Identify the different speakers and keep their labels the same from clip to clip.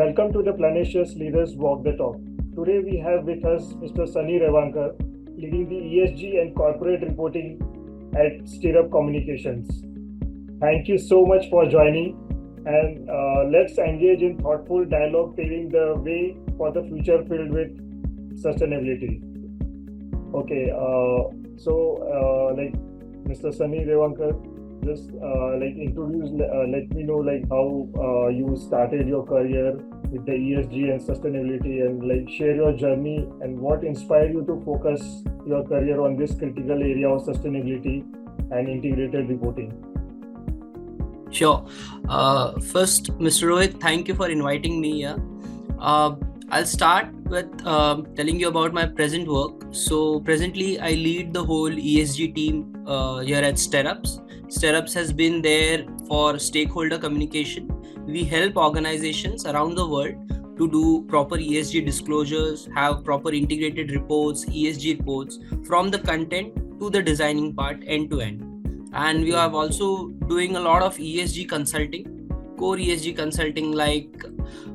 Speaker 1: Welcome to the Planetious Leaders Walk the Talk. Today we have with us Mr. Sunny Revankar, leading the ESG and corporate reporting at Stirrup Communications. Thank you so much for joining, and let's engage in thoughtful dialogue, paving the way for the future filled with sustainability. Okay, like Mr. Sunny Revankar, just let me know like how you started your career with the ESG and sustainability, and like share your journey and what inspired you to focus your career on this critical area of sustainability and integrated reporting.
Speaker 2: Sure. First, Mr. Rohit, thank you for inviting me here. I'll start with telling you about my present work. So presently, I lead the whole ESG team here at Stirrups. Stirrups has been there for stakeholder communication. We help organizations around the world to do proper ESG disclosures, have proper integrated reports, ESG reports, from the content to the designing part, end to end. And we are also doing a lot of ESG consulting, core ESG consulting like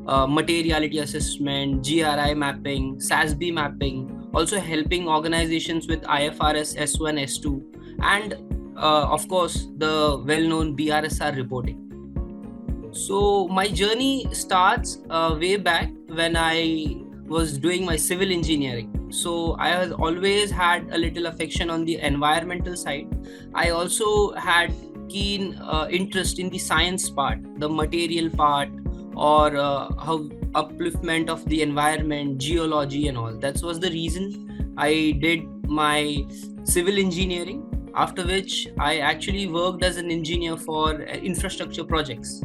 Speaker 2: materiality assessment, GRI mapping, SASB mapping, also helping organizations with IFRS S1, S2, and of course the well-known BRSR reporting. So my journey starts way back when I was doing my civil engineering. So I have always had a little affection on the environmental side. I also had keen interest in the science part, the material part, or how upliftment of the environment, geology and all. That was the reason I did my civil engineering, after which I actually worked as an engineer for infrastructure projects.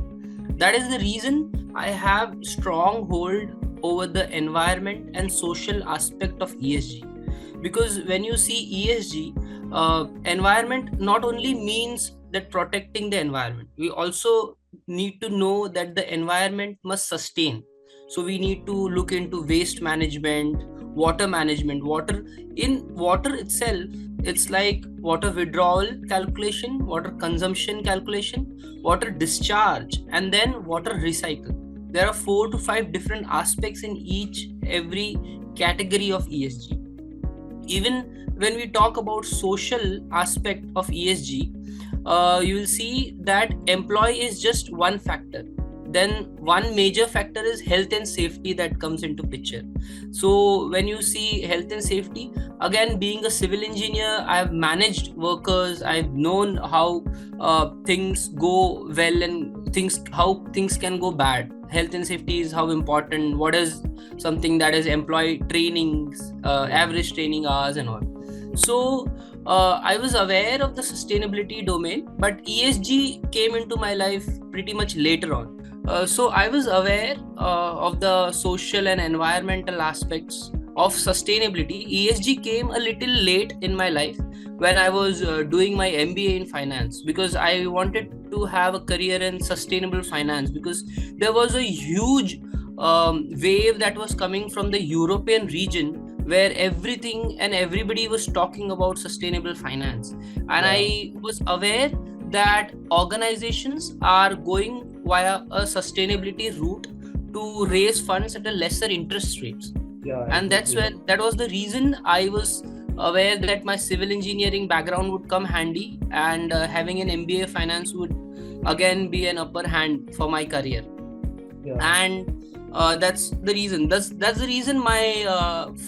Speaker 2: That is the reason I have strong hold over the environment and social aspect of ESG. Because when you see ESG, environment not only means that protecting the environment, we also need to know that the environment must sustain. So we need to look into waste management, water management. Water itself, it's like water withdrawal calculation, water consumption calculation, water discharge, and then water recycle. There are 4 to 5 different aspects in every category of ESG. Even when we talk about social aspect of ESG, you will see that employee is just one factor. Then one major factor is health and safety that comes into picture. So when you see health and safety, again, being a civil engineer, I have managed workers. I've known how things go well and how things can go bad. Health and safety is how important. What is something that is employee trainings, average training hours and all. So I was aware of the sustainability domain, but ESG came into my life pretty much later on. So I was aware of the social and environmental aspects of sustainability. ESG came a little late in my life when I was doing my MBA in finance, because I wanted to have a career in sustainable finance, because there was a huge wave that was coming from the European region where everything and everybody was talking about sustainable finance. And I was aware that organizations are going via a sustainability route to raise funds at a lesser interest rates. And that was the reason I was aware that my civil engineering background would come handy, and having an MBA finance would again be an upper hand for my career. And that's the reason. That's the reason my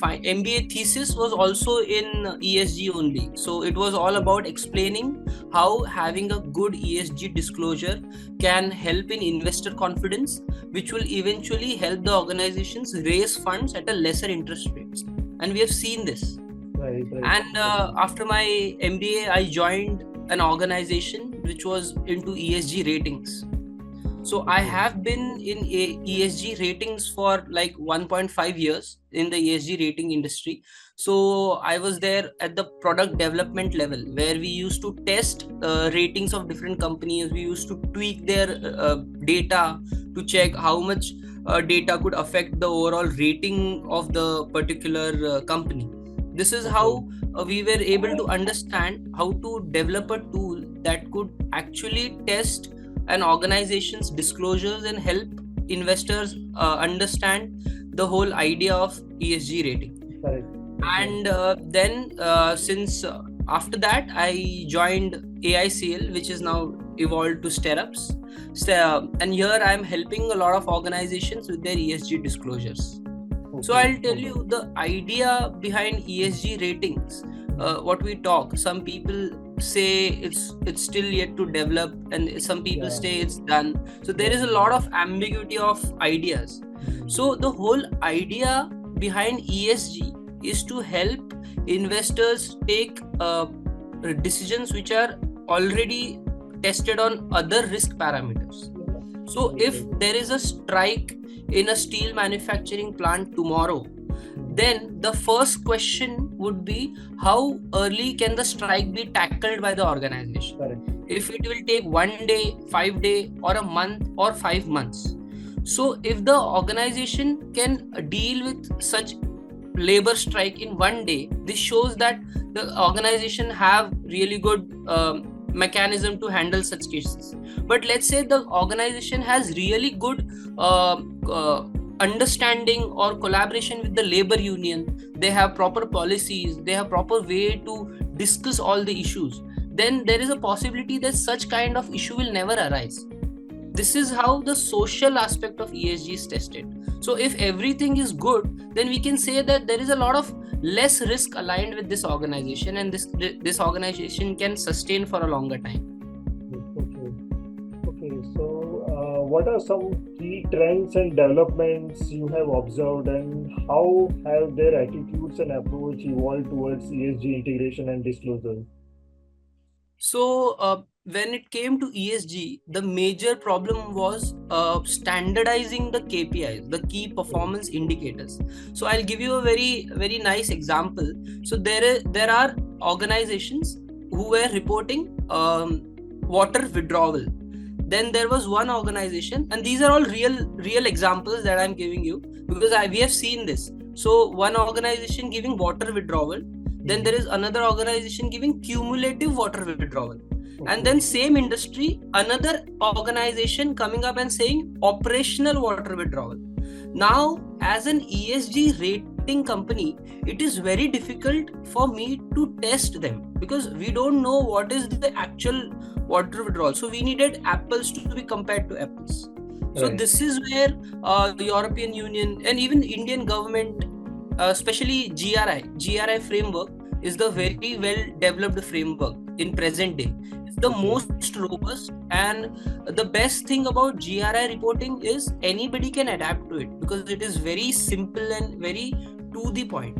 Speaker 2: MBA thesis was also in ESG only. So it was all about explaining how having a good ESG disclosure can help in investor confidence, which will eventually help the organizations raise funds at a lesser interest rates. And we have seen this.
Speaker 1: Right.
Speaker 2: And after my MBA, I joined an organization which was into ESG ratings. So I have been in ESG ratings for like 1.5 years in the ESG rating industry. So I was there at the product development level, where we used to test ratings of different companies. We used to tweak their data to check how much data could affect the overall rating of the particular company. This is how we were able to understand how to develop a tool that could actually test an organization's disclosures and help investors understand the whole idea of ESG rating.
Speaker 1: Correct.
Speaker 2: And then since after that I joined AICL, which is now evolved to Stirrups. And here I am helping a lot of organizations with their ESG disclosures. So I'll tell you the idea behind ESG ratings. What we talk, some people say it's still yet to develop, and some people say it's done. So there is a lot of ambiguity of ideas. So the whole idea behind ESG is to help investors take decisions which are already tested on other risk parameters. So if there is a strike in a steel manufacturing plant tomorrow, then the first question would be, how early can the strike be tackled by the organization? Correct. If it will take 1 day, 5 days, or a month, or 5 months. So if the organization can deal with such labor strike in 1 day, this shows that the organization have really good mechanism to handle such cases. But let's say the organization has really good understanding or collaboration with the labor union, they have proper policies, they have proper way to discuss all the issues, then there is a possibility that such kind of issue will never arise. This is how the social aspect of ESG is tested. So if everything is good, then we can say that there is a lot of less risk aligned with this organization, and this organization can sustain for a longer time.
Speaker 1: Okay. So what are some key trends and developments you have observed, and how have their attitudes and approach evolved towards ESG integration and disclosure?
Speaker 2: So when it came to ESG, the major problem was standardizing the KPIs, the key performance indicators. So I'll give you a very nice example. So there are organizations who were reporting water withdrawal. Then there was one organization, and these are all real examples that I'm giving you, because we have seen this. So one organization giving water withdrawal, then there is another organization giving cumulative water withdrawal, and then same industry, another organization coming up and saying operational water withdrawal. Now, as an ESG rating company, it is very difficult for me to test them, because we don't know what is the actual water withdrawal. So we needed apples to be compared to apples. So this is where the European Union and even Indian government, especially GRI framework, is the very well developed framework in present day. It's the most robust, and the best thing about GRI reporting is anybody can adapt to it, because it is very simple and very to the point.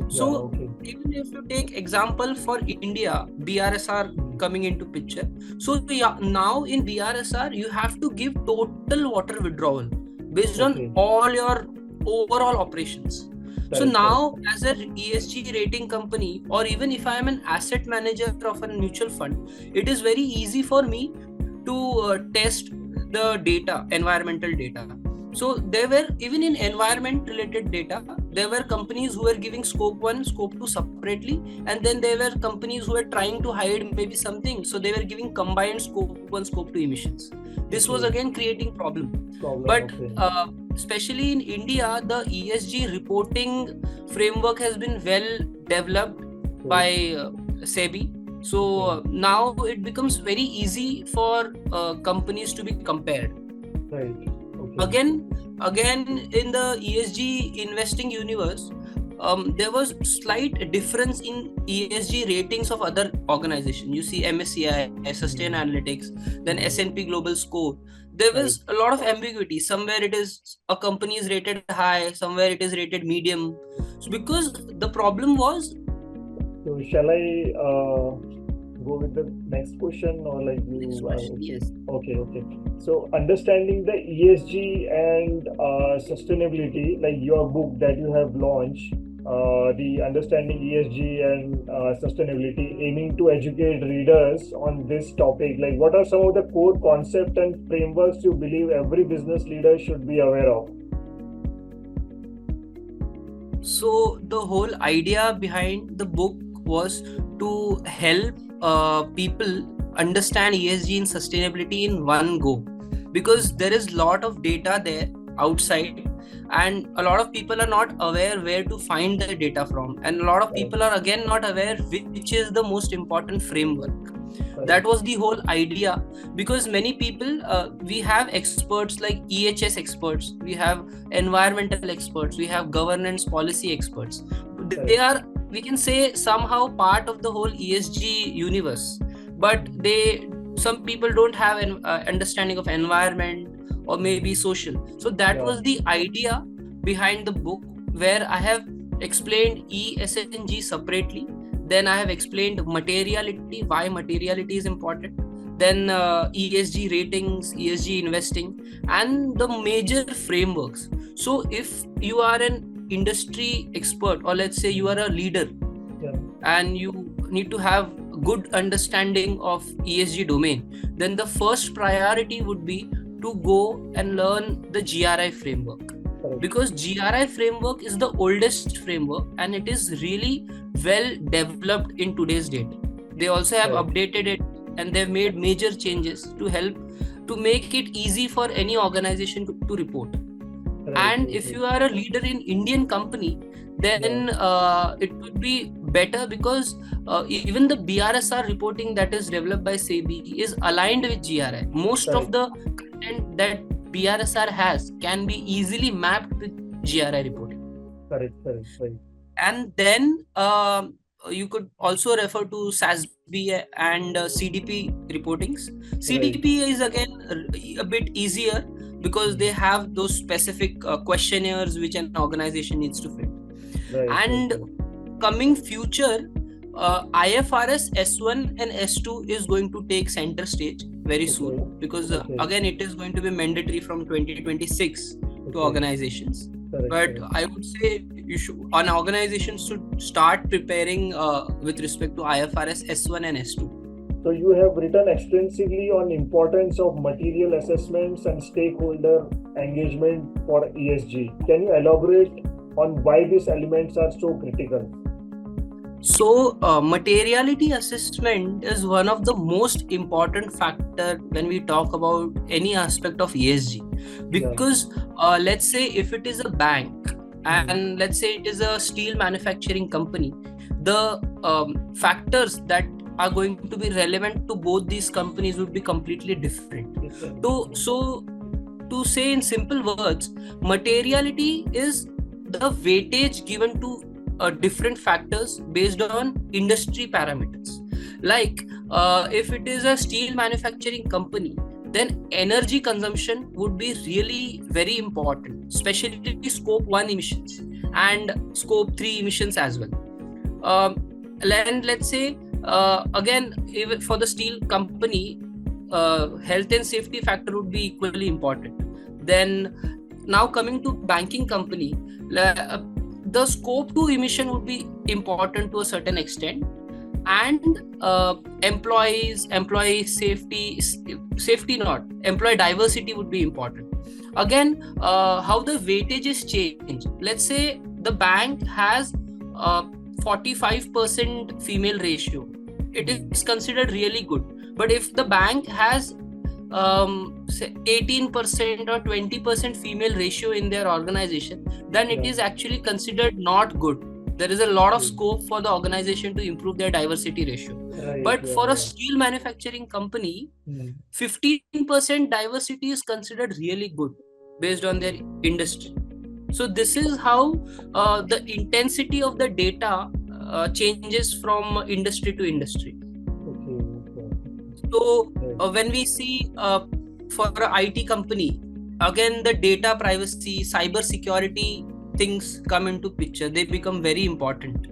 Speaker 2: So even if you take example for India, BRSR coming into picture. So now in BRSR, you have to give total water withdrawal based on all your overall operations. So now as an ESG rating company, or even if I am an asset manager of a mutual fund, it is very easy for me to test the data, environmental data. So there were, even in environment related data, there were companies who were giving scope 1, scope 2 separately, and then there were companies who were trying to hide maybe something, so they were giving combined scope 1, scope 2 emissions. This was again creating problem. But especially in India, the ESG reporting framework has been well developed by SEBI. So now it becomes very easy for companies to be compared.
Speaker 1: Right.
Speaker 2: Again, in the ESG investing universe, there was slight difference in ESG ratings of other organizations. You see MSCI, Sustainalytics, then S&P Global Score. There was a lot of ambiguity. Somewhere it is a company is rated high, somewhere it is rated medium. So because the problem was.
Speaker 1: So shall I go with the next question, or like you?
Speaker 2: Next question, yes.
Speaker 1: Okay. So understanding the ESG and sustainability, like your book that you have launched, the Understanding ESG and Sustainability, aiming to educate readers on this topic. Like, what are some of the core concepts and frameworks you believe every business leader should be aware of?
Speaker 2: So the whole idea behind the book was to help people understand ESG and sustainability in one go. because there is lot of data there outside, and a lot of people are not aware where to find the data from, and a lot of people are again not aware which is the most important framework. That was the whole idea, because many people, we have experts like EHS experts, we have environmental experts, we have governance policy experts. They are, we can say, somehow part of the whole ESG universe, but some people don't have an understanding of environment or maybe social. So that was the idea behind the book, where I have explained ESG separately. Then I have explained materiality, why materiality is important. Then ESG ratings, ESG investing, and the major frameworks. So if you are an industry expert, or let's say you are a leader, and you need to have good understanding of ESG domain, then the first priority would be to go and learn the GRI framework. Because GRI framework is the oldest framework, and it is really well developed in today's date. They also have updated it, and they've made major changes to help to make it easy for any organization to report. And if you are a leader in Indian company, then it would be better, because even the BRSR reporting that is developed by SEBI is aligned with GRI. Most of the content that BRSR has can be easily mapped with GRI reporting.
Speaker 1: Correct.
Speaker 2: And then you could also refer to SASB and CDP reportings. CDP is again a bit easier, because they have those specific questionnaires which an organization needs to fill. And coming future, IFRS S1 and S2 is going to take center stage very soon, because again it is going to be mandatory from 2026 to organizations. But I would say an organization should start preparing with respect to IFRS S1 and S2.
Speaker 1: So you have written extensively on importance of material assessments and stakeholder engagement for ESG. Can you elaborate on why these elements are so critical?
Speaker 2: So materiality assessment is one of the most important factor when we talk about any aspect of ESG, because let's say if it is a bank, and let's say it is a steel manufacturing company, the factors that are going to be relevant to both these companies would be completely different. So to say in simple words, materiality is the weightage given to different factors based on industry parameters. Like if it is a steel manufacturing company, then energy consumption would be really very important, especially scope 1 emissions and scope 3 emissions as well. And let's say again, even for the steel company, health and safety factor would be equally important. Then now coming to banking company, the scope 2 emission would be important to a certain extent, and employee diversity would be important. Again, how the weightages change. Let's say the bank has 45% female ratio. It is considered really good. But if the bank has say 18% or 20% female ratio in their organization, then it is actually considered not good. There is a lot of scope for the organization to improve their diversity ratio. But for a steel manufacturing company, 15% diversity is considered really good based on their industry. So this is how the intensity of the data changes from industry to industry. So when we see for an IT company, again the data privacy, cyber security things come into picture. They become very important,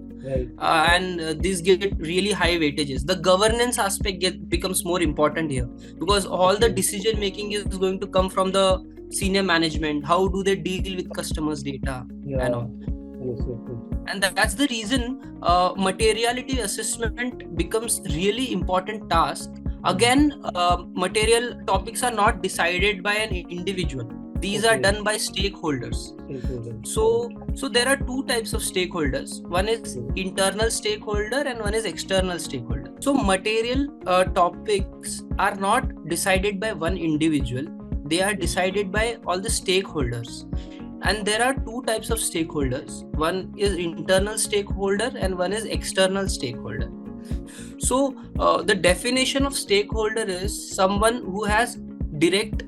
Speaker 2: and these get really high weightages. The governance aspect becomes more important here, because all the decision making is going to come from the senior management. How do they deal with customers' data and all? And that's the reason materiality assessment becomes really important task. Again, material topics are not decided by an individual. These are done by stakeholders. So there are two types of stakeholders. One is internal stakeholder and one is external stakeholder. So material topics are not decided by one individual. they are decided by all the stakeholders. And there are two types of stakeholders. One is internal stakeholder and one is external stakeholder. So the definition of stakeholder is someone who has direct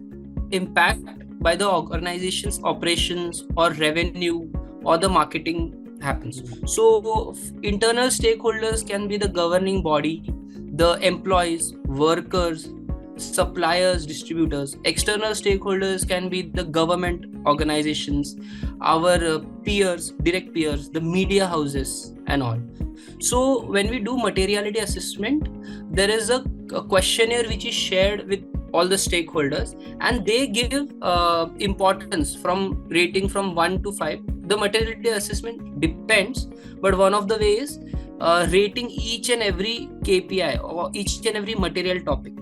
Speaker 2: impact by the organization's operations or revenue or the marketing happens. So internal stakeholders can be the governing body, the employees, workers, suppliers, distributors. External stakeholders can be the government organizations, our peers, direct peers, the media houses and all. So when we do materiality assessment, there is a questionnaire which is shared with all the stakeholders, and they give importance from rating from 1 to 5. The materiality assessment depends, but one of the ways rating each and every KPI or each and every material topic,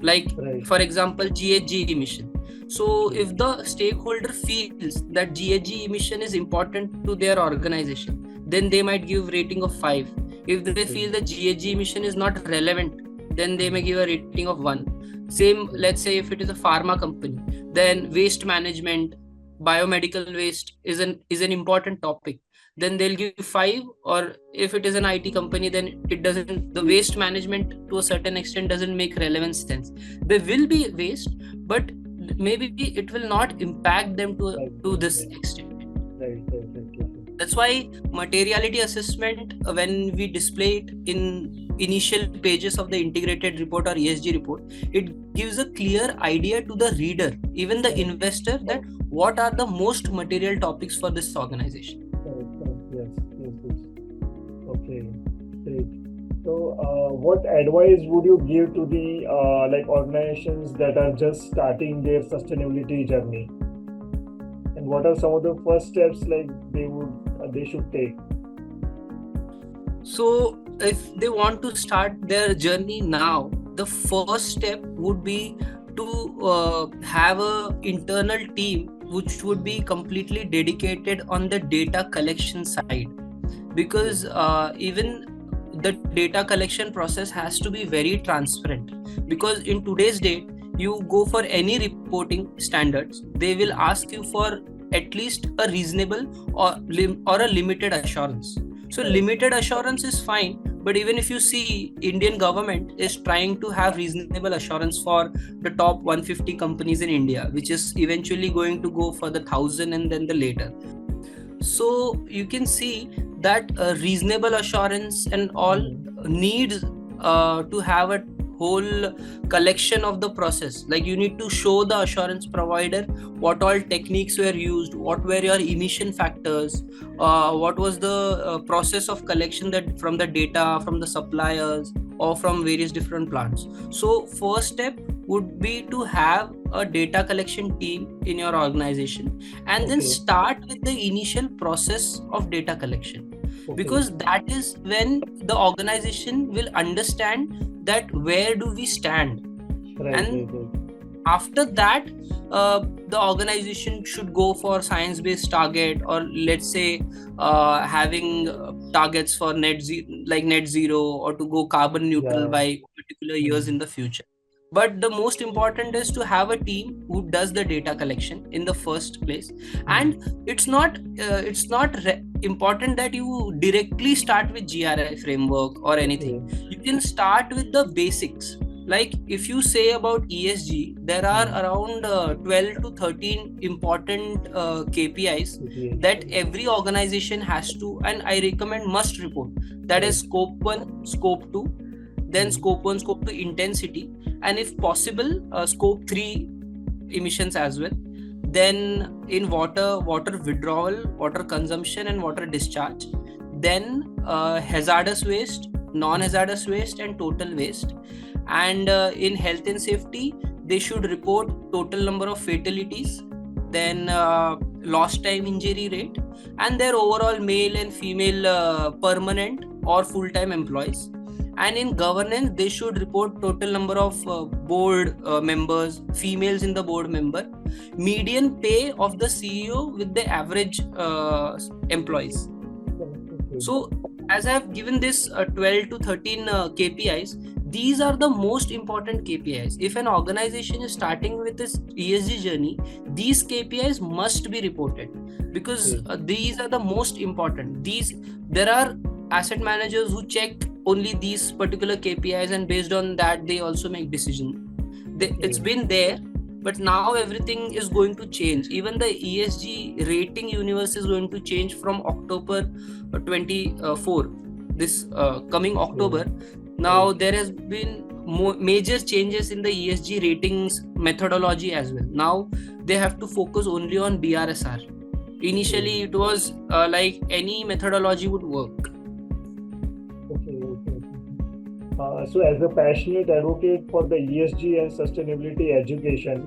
Speaker 2: like for example GHG emission. So if the stakeholder feels that GHG emission is important to their organization, then they might give rating of 5. If they feel the GHG emission is not relevant, then they may give a rating of 1. Same, let's say if it is a pharma company, then waste management, biomedical waste is an important topic, then they'll give 5. Or if it is an IT company, then it doesn't, the waste management to a certain extent doesn't make relevant sense. There will be waste, but maybe it will not impact them to this extent. That's why materiality assessment, when we display it in initial pages of the integrated report or ESG report, it gives a clear idea to the reader, even the investor, that what are the most material topics for this organization.
Speaker 1: Yes. Okay, great. So what advice would you give to the organizations that are just starting their sustainability journey? And what are some of the first steps they should take?
Speaker 2: So if they want to start their journey now, the first step would be to have an internal team which would be completely dedicated on the data collection side, because even the data collection process has to be very transparent. Because in today's date, you go for any reporting standards, they will ask you for at least a reasonable or a limited assurance. So limited assurance is fine, but even if you see, Indian government is trying to have reasonable assurance for the top 150 companies in India, which is eventually going to go for the 1,000 and then the later. So you can see that reasonable assurance and all needs to have a whole collection of the process. Like you need to show the assurance provider what all techniques were used, what were your emission factors, what was the process of collection that from the data from the suppliers or from various different plants. So first step would be to have a data collection team in your organization, and then start with the initial process of data collection, because that is when the organization will understand that where do we stand. After that, the organization should go for science-based target, or let's say having targets for net zero, or to go carbon neutral by particular years in the future. But the most important is to have a team who does the data collection in the first place. And it's not important that you directly start with GRI framework or anything. You can start with the basics. Like if you say about ESG, there are around 12 to 13 important KPIs that every organization has to, and I recommend must report. That is scope 1, scope 2, then scope 1, scope 2 intensity, and if possible, scope 3 emissions as well. Then in water withdrawal, water consumption and water discharge. Then hazardous waste, non-hazardous waste and total waste. And in health and safety, they should report total number of fatalities, then lost time injury rate, and their overall male and female permanent or full-time employees. And in governance, they should report total number of board members, females in the board member, median pay of the CEO with the average employees. So as I have given this 12 to 13 KPIs, these are the most important KPIs. If an organization is starting with this ESG journey, these KPIs must be reported, because these are the most important. There are asset managers who check only these particular KPIs, and based on that they also make decisions. It's been there, but now everything is going to change. Even the ESG rating universe is going to change from October 24, this coming October. Now there has been major changes in the ESG ratings methodology as well. Now they have to focus only on BRSR. Initially it was like any methodology would work.
Speaker 1: So as a passionate advocate for the ESG and sustainability education,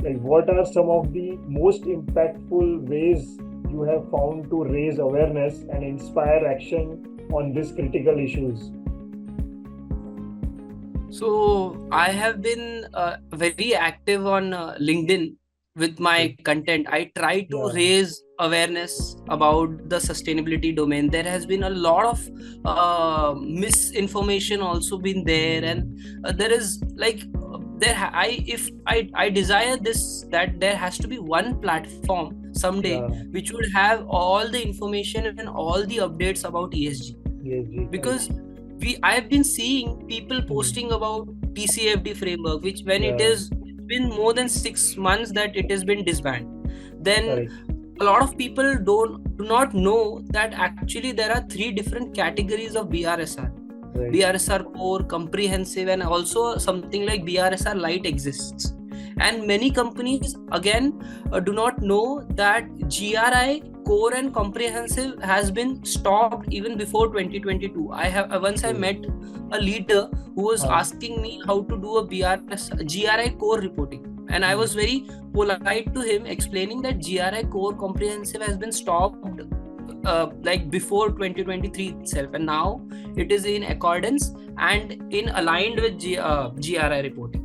Speaker 1: like what are some of the most impactful ways you have found to raise awareness and inspire action on these critical issues?
Speaker 2: So I have been very active on LinkedIn with my content. I try to raise awareness about the sustainability domain. There has been a lot of misinformation also been there, and there is like I desire this, that there has to be one platform someday which would have all the information and all the updates about ESG. Because I have been seeing people posting about TCFD framework, which when it's been more than 6 months that it has been disbanded. Then a lot of people do not know that actually there are 3 different categories of BRSR. BRSR core, comprehensive, and also something like BRSR light exists. And many companies again do not know that GRI core and comprehensive has been stopped even before 2022. I met a leader who was asking me how to do a GRI core reporting, and I was very polite to him, explaining that GRI core comprehensive has been stopped like before 2023 itself, and now it is in accordance and in aligned with GRI reporting.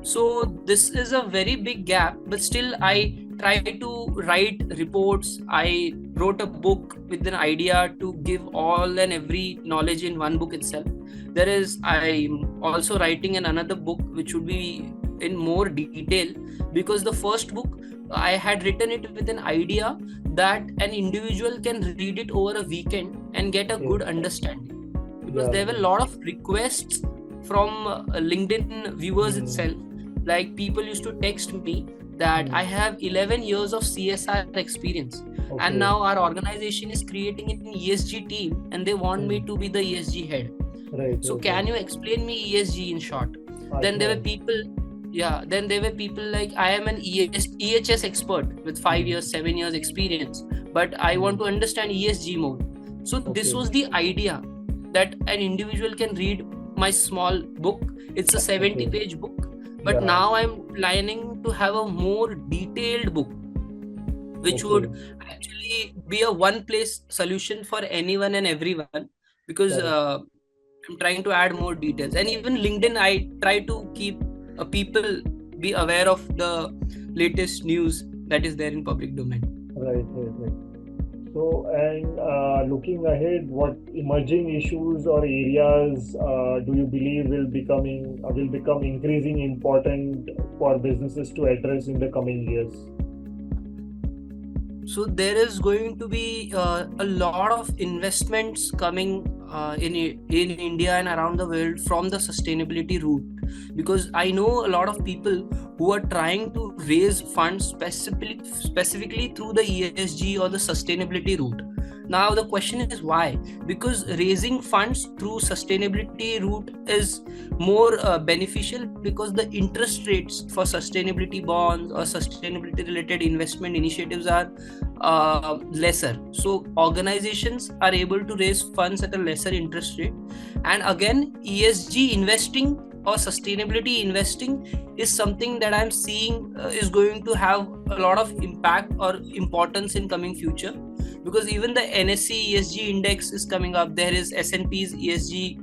Speaker 2: So this is a very big gap, but still I try to write reports. I wrote a book with an idea to give all and every knowledge in one book itself. I'm also writing another book which would be in more detail, because the first book I had written it with an idea that an individual can read it over a weekend and get a good understanding, because there were a lot of requests from LinkedIn viewers itself. Like people used to text me that I have 11 years of CSR experience, and now our organization is creating an ESG team and they want me to be the ESG head. So can you explain me ESG in short? Then there were people like, I am an EHS expert with 5 years, 7 years experience, but I want to understand ESG more. So this was the idea, that an individual can read my small book. It's a 70-page book, but now I'm planning to have a more detailed book, which would actually be a one-place solution for anyone and everyone, because I'm trying to add more details. And even LinkedIn, I try to keep people be aware of the latest news that is there in public domain.
Speaker 1: Right. So, and looking ahead, what emerging issues or areas do you believe will become increasing important for businesses to address in the coming years?
Speaker 2: So there is going to be a lot of investments coming in India and around the world from the sustainability route, because I know a lot of people who are trying to raise funds specifically through the ESG or the sustainability route. Now the question is why? Because raising funds through sustainability route is more beneficial, because the interest rates for sustainability bonds or sustainability related investment initiatives are lesser. So organizations are able to raise funds at a lesser interest rate. And again, ESG investing or sustainability investing is something that I'm seeing is going to have a lot of impact or importance in coming future, because even the NSE ESG index is coming up. There is S&P's ESG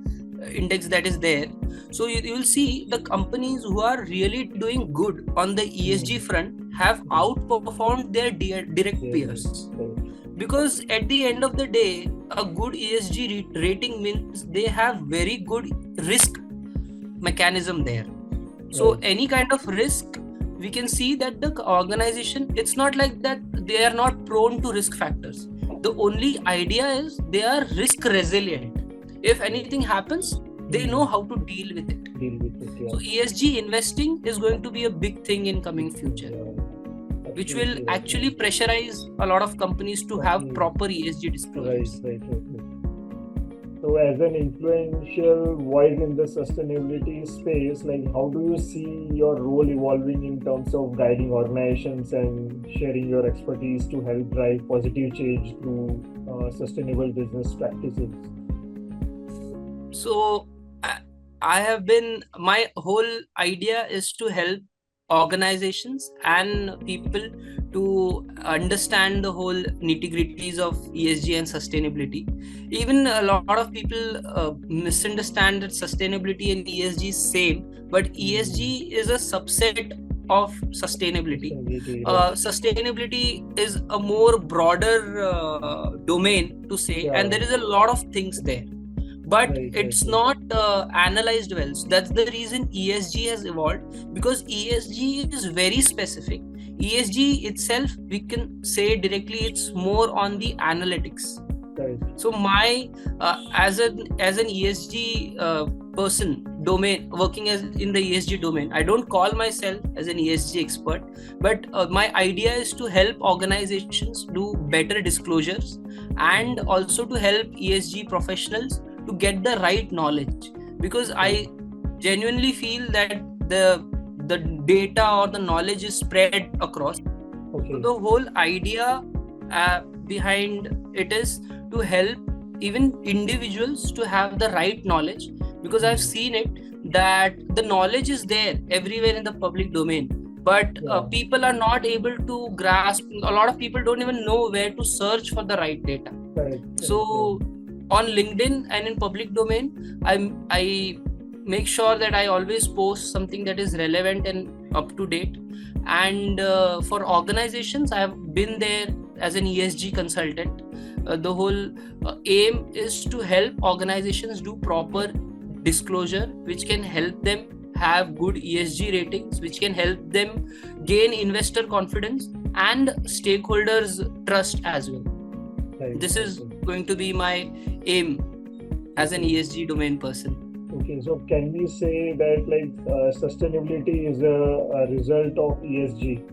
Speaker 2: index that is there. So you will see the companies who are really doing good on the ESG front have outperformed their direct peers. Because at the end of the day, a good ESG rating means they have very good risk mechanism there. So
Speaker 1: Right.
Speaker 2: any kind of risk, we can see that the organization, it's not like that they are not prone to risk factors. The only idea is they are risk resilient. If anything happens, they know how to deal with it.
Speaker 1: Deal with it. Yeah.
Speaker 2: So ESG investing is going to be a big thing in coming future, which will
Speaker 1: Absolutely right.
Speaker 2: actually pressurize a lot of companies to have proper ESG disclosures.
Speaker 1: Right. So as an influential voice in the sustainability space, like how do you see your role evolving in terms of guiding organizations and sharing your expertise to help drive positive change through sustainable business practices?
Speaker 2: So I have been, my whole idea is to help organizations and people to understand the whole nitty-gritties of ESG and sustainability. Even a lot of people misunderstand that sustainability and ESG is same, but ESG is a subset of sustainability. Sustainability is a more broader domain to say, and there is a lot of things there, but it's not analyzed well. So that's the reason ESG has evolved, because ESG is very specific. ESG itself, we can say directly, it's more on the analytics. So my as an ESG person domain, working as in the ESG domain, I don't call myself as an ESG expert, but my idea is to help organizations do better disclosures and also to help ESG professionals to get the right knowledge, because I genuinely feel that the data or the knowledge is spread across. So the whole idea behind it is to help even individuals to have the right knowledge, because I've seen it that the knowledge is there everywhere in the public domain, but people are not able to grasp. A lot of people don't even know where to search for the right data. So on LinkedIn and in public domain, I make sure that I always post something that is relevant and up to date. And for organizations, I have been there as an ESG consultant. The whole aim is to help organizations do proper disclosure, which can help them have good ESG ratings, which can help them gain investor confidence and stakeholders trust as well. This is going to be my aim as an ESG domain person. Okay, so can we say that like sustainability is a result of ESG?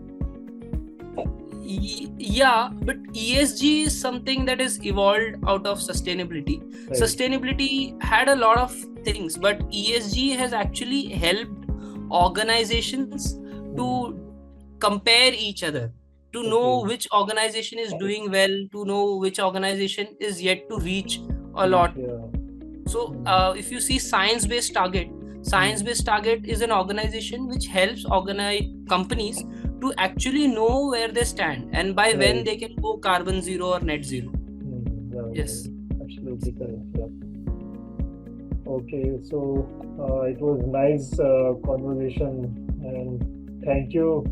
Speaker 2: Yeah, but ESG is something that is evolved out of sustainability. Sustainability had a lot of things, but ESG has actually helped organizations to compare each other, to know which organization is doing well, to know which organization is yet to reach a lot. So if you see Science-Based Target is an organization which helps companies to actually know where they stand and by when they can go carbon zero or net zero. Yes, absolutely correct. Okay, so it was nice conversation, and thank you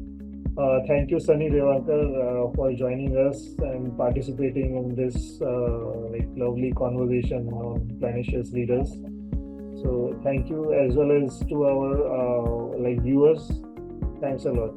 Speaker 2: Sunny Revankar for joining us and participating in this lovely conversation on Planetious Leaders. So thank you, as well as to our viewers. Thanks a lot.